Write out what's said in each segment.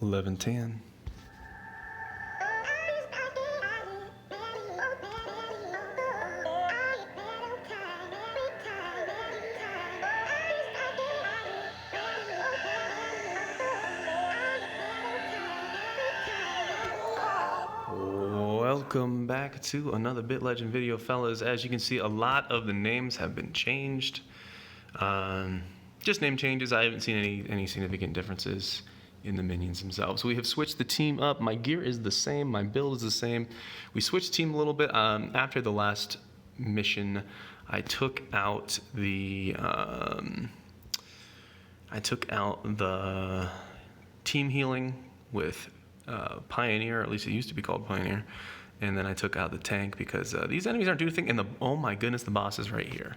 11:10. Welcome back to another BitLegend video, fellas. As you can see, a lot of the names have been changed. Just name changes. I haven't seen any significant differences in the minions themselves. We have switched the team up. My gear is the same. My build is the same. We switched team a little bit. After the last mission, I took out the team healing with Pioneer, or at least it used to be called Pioneer. And then I took out the tank because these enemies aren't doing anything. And oh my goodness, the boss is right here.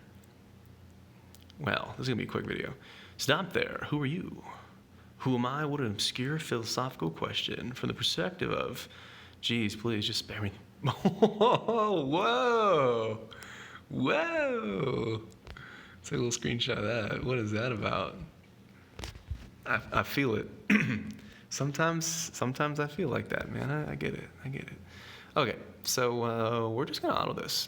Well, this is going to be a quick video. Stop there. Who are you? Who am I? What an obscure philosophical question from the perspective of, geez, please just spare me. Whoa. Whoa. Let's take a little screenshot of that. What is that about? I feel it. Sometimes I feel like that, man. I get it. Okay, so we're just going to auto this.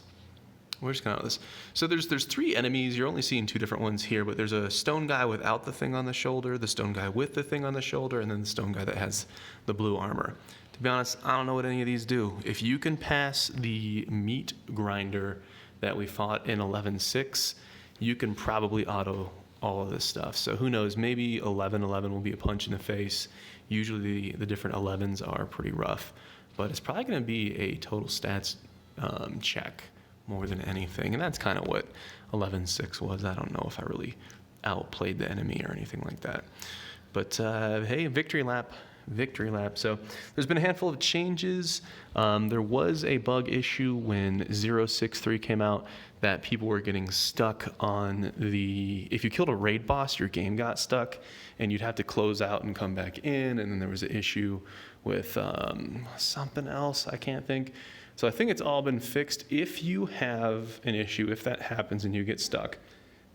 So there's three enemies. You're only seeing two different ones here, but there's a stone guy without the thing on the shoulder, the stone guy with the thing on the shoulder, and then the stone guy that has the blue armor. To be honest, I don't know what any of these do. If you can pass the meat grinder that we fought in 11.6, you can probably auto all of this stuff. So who knows, maybe 11.11 will be a punch in the face. Usually the different 11s are pretty rough, but it's probably going to be a total stats check more than anything. And that's kind of what 11.6 was. I don't know if I really outplayed the enemy or anything like that. But hey, victory lap. So there's been a handful of changes. There was a bug issue when 0.6.3 came out that people were getting stuck on if you killed a raid boss, your game got stuck and you'd have to close out and come back in. And then there was an issue with something else, I can't think. So I think it's all been fixed. If you have an issue, if that happens and you get stuck,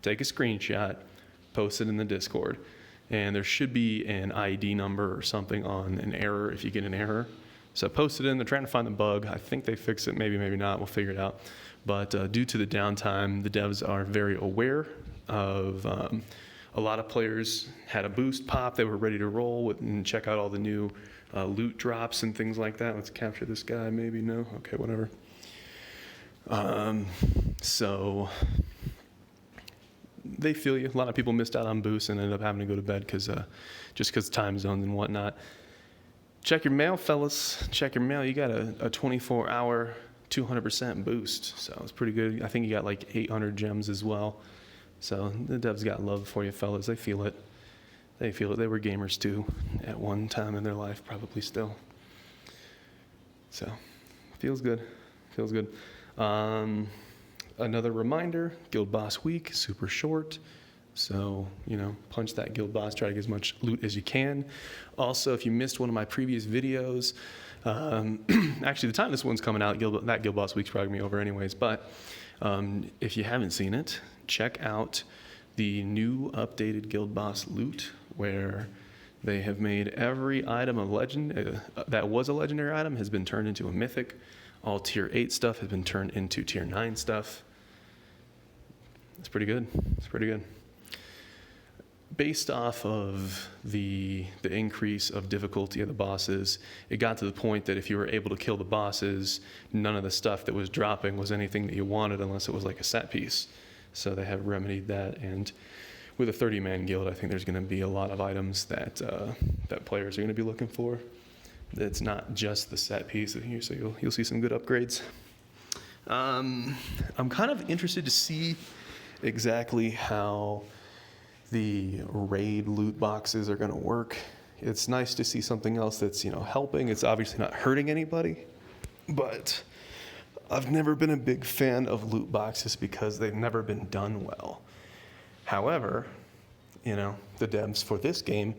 take a screenshot, post it in the Discord. And there should be an ID number or something on an error if you get an error. So post it in. They're trying to find the bug. I think they fixed it. Maybe not. We'll figure it out. But due to the downtime, the devs are very aware of a lot of players had a boost pop. They were ready to roll and check out all the new loot drops and things like that. Let's capture this guy. Maybe no. Okay, whatever. So they feel you. A lot of people missed out on boosts and ended up having to go to bed just because time zones and whatnot. Check your mail, fellas. Check your mail. You got a 24-hour 200% boost, so it's pretty good. I think you got like 800 gems as well. So the devs got love for you, fellas. They feel it. They were gamers too at one time in their life, probably still. So feels good. Another reminder, Guild Boss Week, super short. So, punch that Guild Boss, try to get as much loot as you can. Also, if you missed one of my previous videos, actually the time this one's coming out, that Guild Boss Week's probably going to be over anyways, but if you haven't seen it, check out the new updated Guild Boss loot, where they have made every item a legend, that was a legendary item has been turned into a mythic. All tier 8 stuff has been turned into tier 9 stuff. It's pretty good. Based off of the increase of difficulty of the bosses, it got to the point that if you were able to kill the bosses, none of the stuff that was dropping was anything that you wanted unless it was like a set piece. So they have remedied that, and with a 30-man guild, I think there's going to be a lot of items that players are going to be looking for. It's not just the set piece here, so you'll see some good upgrades. I'm kind of interested to see exactly how the raid loot boxes are going to work. It's nice to see something else that's helping. It's obviously not hurting anybody, but I've never been a big fan of loot boxes because they've never been done well. However, the devs for this game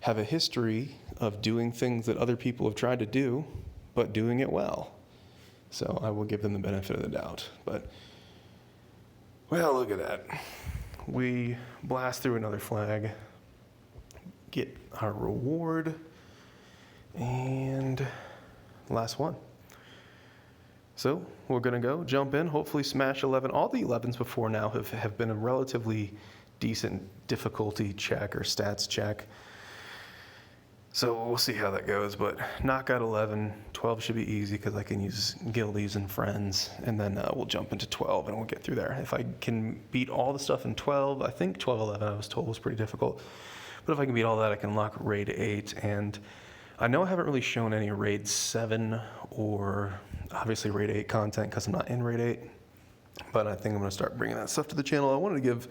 have a history of doing things that other people have tried to do, but doing it well. So I will give them the benefit of the doubt. But, well, look at that. We blast through another flag, get our reward. And last one. So we're gonna go jump in, hopefully smash 11. All the 11s before now have been a relatively decent difficulty check or stats check. So we'll see how that goes, but knock out 11. 12 should be easy because I can use guildies and friends, and then we'll jump into 12 and we'll get through there. If I can beat all the stuff in 12, I think 12, 11 I was told was pretty difficult. But if I can beat all that, I can unlock raid 8. And I know I haven't really shown any raid 7 or obviously raid 8 content because I'm not in raid 8. But I think I'm going to start bringing that stuff to the channel. I wanted to give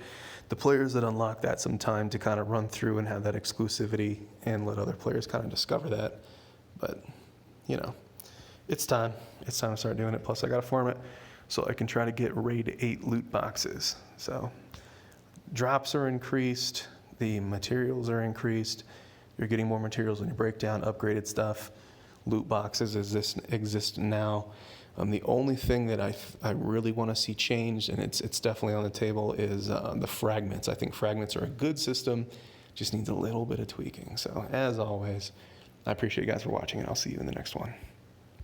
the players that unlock that some time to kind of run through and have that exclusivity and let other players kind of discover that. But, you know, it's time. It's time to start doing it. Plus, I got to farm it so I can try to get raid 8 loot boxes. So drops are increased. The materials are increased. You're getting more materials when you break down upgraded stuff. Loot boxes exist now. The only thing that I really want to see changed, and it's definitely on the table, is the fragments. I think fragments are a good system, just needs a little bit of tweaking. So as always, I appreciate you guys for watching, and I'll see you in the next one.